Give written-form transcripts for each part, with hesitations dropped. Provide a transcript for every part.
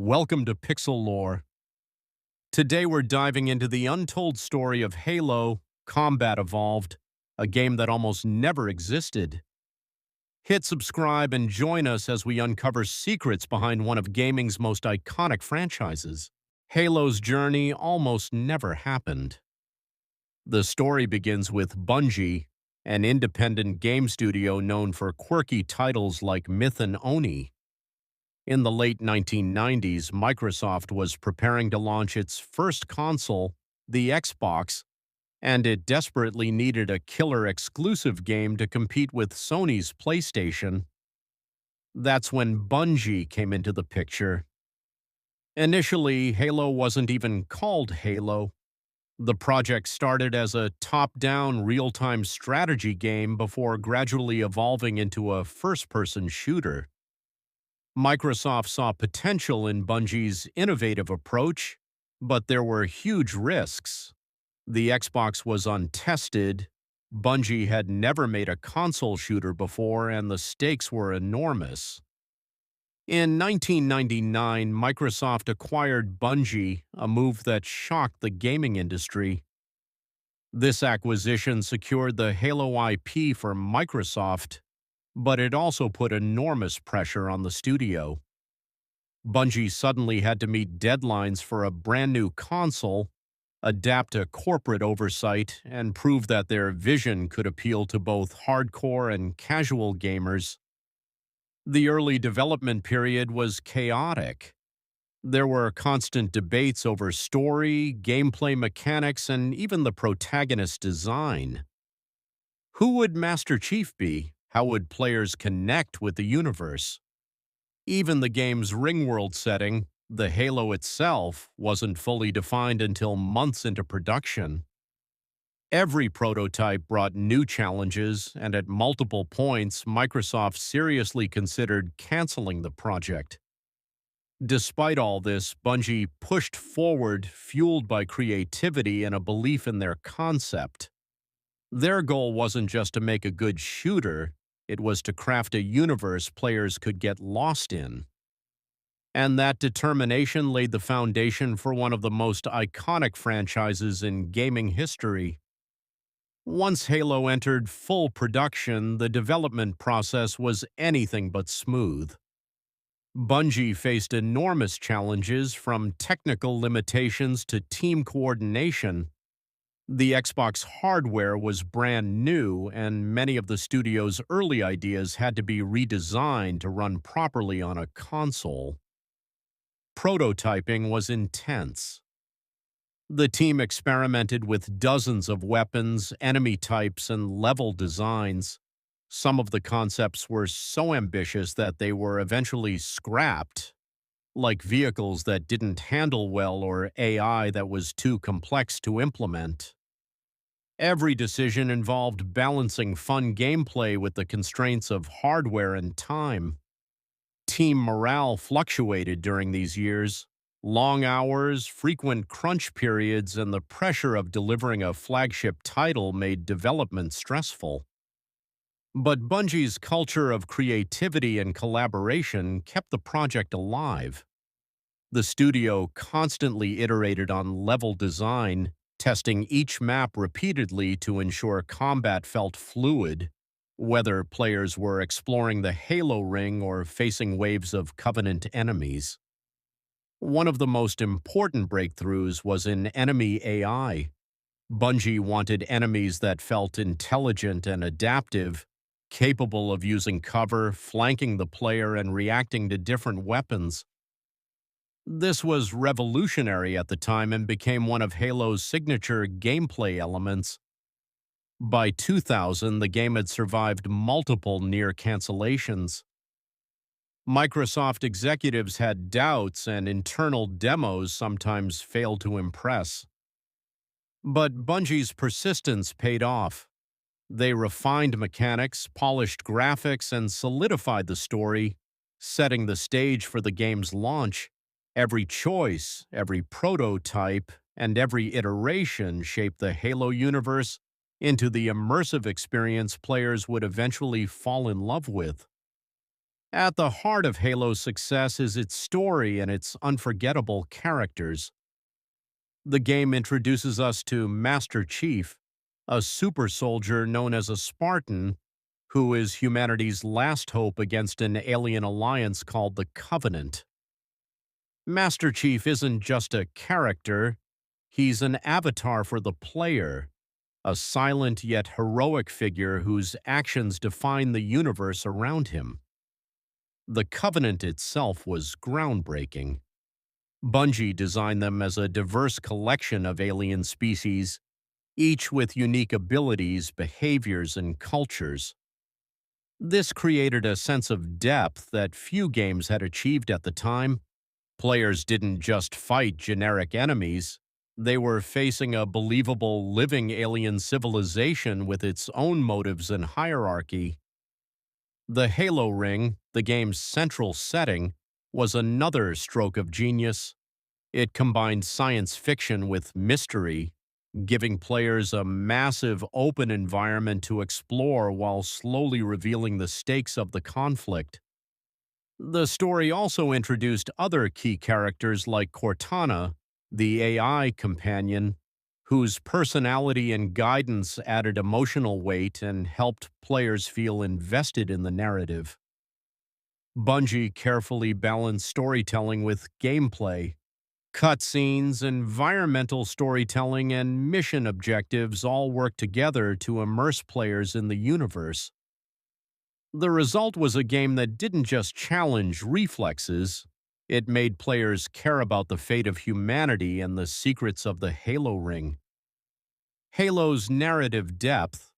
Welcome to Pixel Lore. Today we're diving into the untold story of Halo Combat Evolved, a game that almost never existed. Hit subscribe and join us as we uncover secrets behind one of gaming's most iconic franchises. Halo's journey almost never happened. The story begins with Bungie, an independent game studio known for quirky titles like Myth and Oni. In the late 1990s, Microsoft was preparing to launch its first console, the Xbox, and it desperately needed a killer exclusive game to compete with Sony's PlayStation. That's when Bungie came into the picture. Initially, Halo wasn't even called Halo. The project started as a top-down real-time strategy game before gradually evolving into a first-person shooter. Microsoft saw potential in Bungie's innovative approach, but there were huge risks. The Xbox was untested, Bungie had never made a console shooter before, and the stakes were enormous. In 1999, Microsoft acquired Bungie, a move that shocked the gaming industry. This acquisition secured the Halo IP for Microsoft, but it also put enormous pressure on the studio. Bungie suddenly had to meet deadlines for a brand new console, adapt to corporate oversight, and prove that their vision could appeal to both hardcore and casual gamers. The early development period was chaotic. There were constant debates over story, gameplay mechanics, and even the protagonist's design. Who would Master Chief be? How would players connect with the universe? Even the game's Ringworld setting, the Halo itself, wasn't fully defined until months into production. Every prototype brought new challenges, and at multiple points, Microsoft seriously considered canceling the project. Despite all this, Bungie pushed forward, fueled by creativity and a belief in their concept. Their goal wasn't just to make a good shooter, it was to craft a universe players could get lost in. And that determination laid the foundation for one of the most iconic franchises in gaming history. Once Halo entered full production, the development process was anything but smooth. Bungie faced enormous challenges, from technical limitations to team coordination. The Xbox hardware was brand new, and many of the studio's early ideas had to be redesigned to run properly on a console. Prototyping was intense. The team experimented with dozens of weapons, enemy types, and level designs. Some of the concepts were so ambitious that they were eventually scrapped, like vehicles that didn't handle well or AI that was too complex to implement. Every decision involved balancing fun gameplay with the constraints of hardware and time. Team morale fluctuated during these years. Long hours, frequent crunch periods, and the pressure of delivering a flagship title made development stressful. But Bungie's culture of creativity and collaboration kept the project alive. The studio constantly iterated on level design, testing each map repeatedly to ensure combat felt fluid, whether players were exploring the Halo ring or facing waves of Covenant enemies. One of the most important breakthroughs was in enemy AI. Bungie wanted enemies that felt intelligent and adaptive, capable of using cover, flanking the player, and reacting to different weapons. This was revolutionary at the time and became one of Halo's signature gameplay elements. By 2000, the game had survived multiple near cancellations. Microsoft executives had doubts, and internal demos sometimes failed to impress. But Bungie's persistence paid off. They refined mechanics, polished graphics, and solidified the story, setting the stage for the game's launch. Every choice, every prototype, and every iteration shaped the Halo universe into the immersive experience players would eventually fall in love with. At the heart of Halo's success is its story and its unforgettable characters. The game introduces us to Master Chief, a super soldier known as a Spartan, who is humanity's last hope against an alien alliance called the Covenant. Master Chief isn't just a character, he's an avatar for the player, a silent yet heroic figure whose actions define the universe around him. The Covenant itself was groundbreaking. Bungie designed them as a diverse collection of alien species, each with unique abilities, behaviors, and cultures. This created a sense of depth that few games had achieved at the time. Players didn't just fight generic enemies, they were facing a believable living alien civilization with its own motives and hierarchy. The Halo ring, the game's central setting, was another stroke of genius. It combined science fiction with mystery, giving players a massive open environment to explore while slowly revealing the stakes of the conflict. The story also introduced other key characters like Cortana, the AI companion, whose personality and guidance added emotional weight and helped players feel invested in the narrative. Bungie carefully balanced storytelling with gameplay. Cutscenes, environmental storytelling, and mission objectives all work together to immerse players in the universe. The result was a game that didn't just challenge reflexes, it made players care about the fate of humanity and the secrets of the Halo ring. Halo's narrative depth,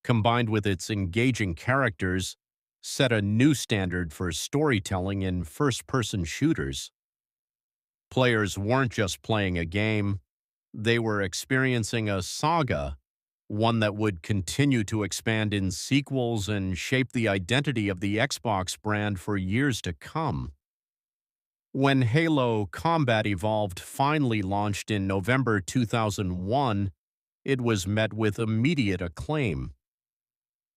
combined with its engaging characters, set a new standard for storytelling in first-person shooters. Players weren't just playing a game, they were experiencing a saga, one that would continue to expand in sequels and shape the identity of the Xbox brand for years to come. When Halo Combat Evolved finally launched in November 2001, it was met with immediate acclaim.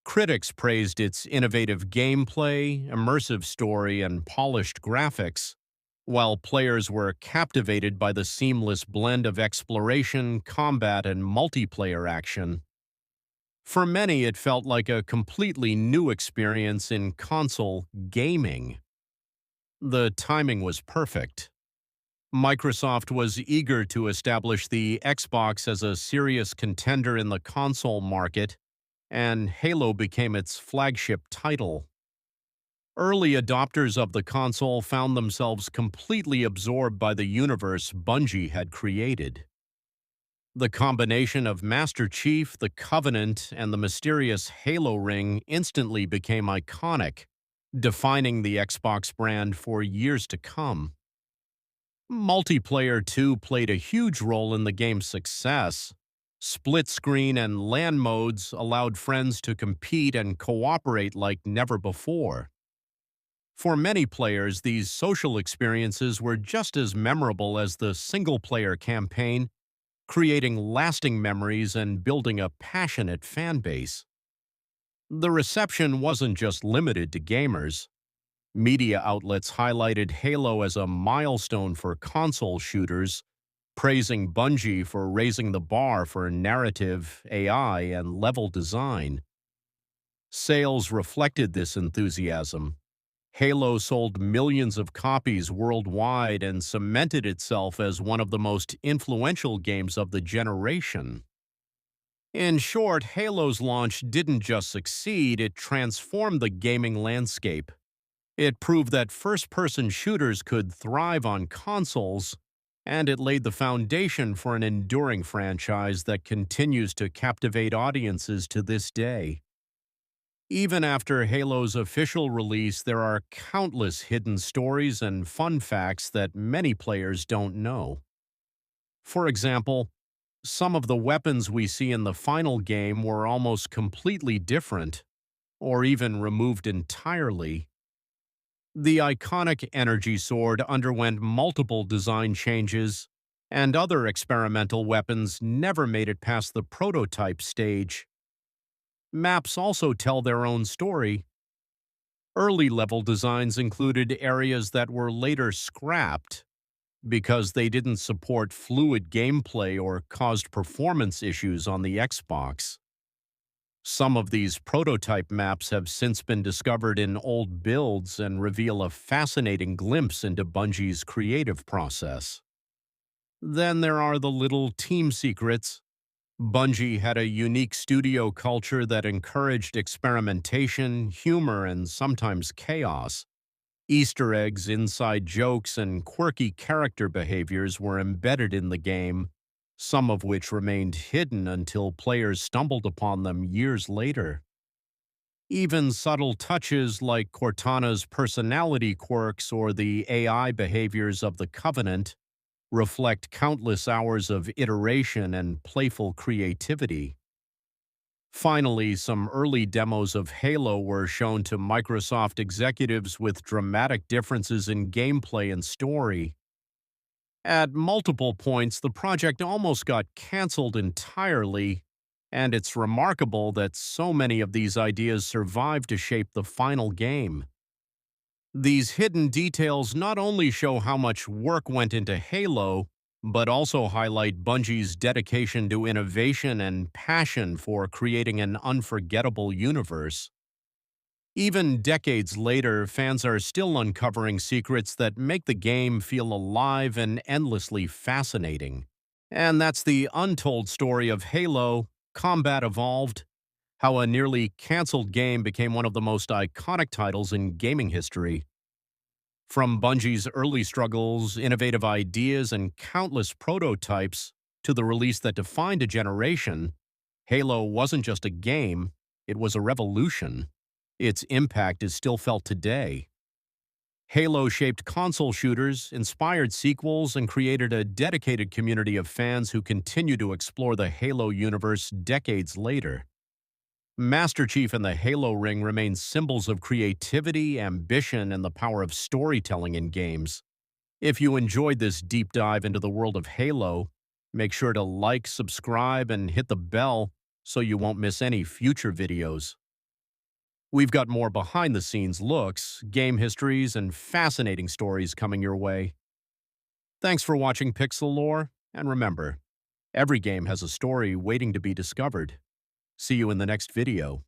Critics praised its innovative gameplay, immersive story, and polished graphics, while players were captivated by the seamless blend of exploration, combat, and multiplayer action. For many, it felt like a completely new experience in console gaming. The timing was perfect. Microsoft was eager to establish the Xbox as a serious contender in the console market, and Halo became its flagship title. Early adopters of the console found themselves completely absorbed by the universe Bungie had created. The combination of Master Chief, the Covenant, and the mysterious Halo ring instantly became iconic, defining the Xbox brand for years to come. Multiplayer, too, played a huge role in the game's success. Split-screen and LAN modes allowed friends to compete and cooperate like never before. For many players, these social experiences were just as memorable as the single-player campaign, creating lasting memories and building a passionate fan base. The reception wasn't just limited to gamers. Media outlets highlighted Halo as a milestone for console shooters, praising Bungie for raising the bar for narrative, AI, and level design. Sales reflected this enthusiasm. Halo sold millions of copies worldwide and cemented itself as one of the most influential games of the generation. In short, Halo's launch didn't just succeed, it transformed the gaming landscape. It proved that first-person shooters could thrive on consoles, and it laid the foundation for an enduring franchise that continues to captivate audiences to this day. Even after Halo's official release, there are countless hidden stories and fun facts that many players don't know. For example, some of the weapons we see in the final game were almost completely different, or even removed entirely. The iconic energy sword underwent multiple design changes, and other experimental weapons never made it past the prototype stage. Maps also tell their own story. Early level designs included areas that were later scrapped because they didn't support fluid gameplay or caused performance issues on the Xbox. Some of these prototype maps have since been discovered in old builds and reveal a fascinating glimpse into Bungie's creative process. Then there are the little team secrets. Bungie had a unique studio culture that encouraged experimentation, humor, and sometimes chaos. Easter eggs, inside jokes, and quirky character behaviors were embedded in the game, some of which remained hidden until players stumbled upon them years later. Even subtle touches like Cortana's personality quirks or the AI behaviors of the Covenant reflect countless hours of iteration and playful creativity. Finally, some early demos of Halo were shown to Microsoft executives with dramatic differences in gameplay and story. At multiple points, the project almost got canceled entirely, and it's remarkable that so many of these ideas survived to shape the final game. These hidden details not only show how much work went into Halo, but also highlight Bungie's dedication to innovation and passion for creating an unforgettable universe. Even decades later, fans are still uncovering secrets that make the game feel alive and endlessly fascinating. And that's the untold story of Halo: Combat Evolved, how a nearly canceled game became one of the most iconic titles in gaming history. From Bungie's early struggles, innovative ideas, and countless prototypes to the release that defined a generation, Halo wasn't just a game, it was a revolution. Its impact is still felt today. Halo shaped console shooters, inspired sequels, and created a dedicated community of fans who continue to explore the Halo universe decades later. Master Chief and the Halo ring remain symbols of creativity, ambition, and the power of storytelling in games. If you enjoyed this deep dive into the world of Halo, make sure to like, subscribe, and hit the bell so you won't miss any future videos. We've got more behind-the-scenes looks, game histories, and fascinating stories coming your way. Thanks for watching Pixel Lore, and remember, every game has a story waiting to be discovered. See you in the next video.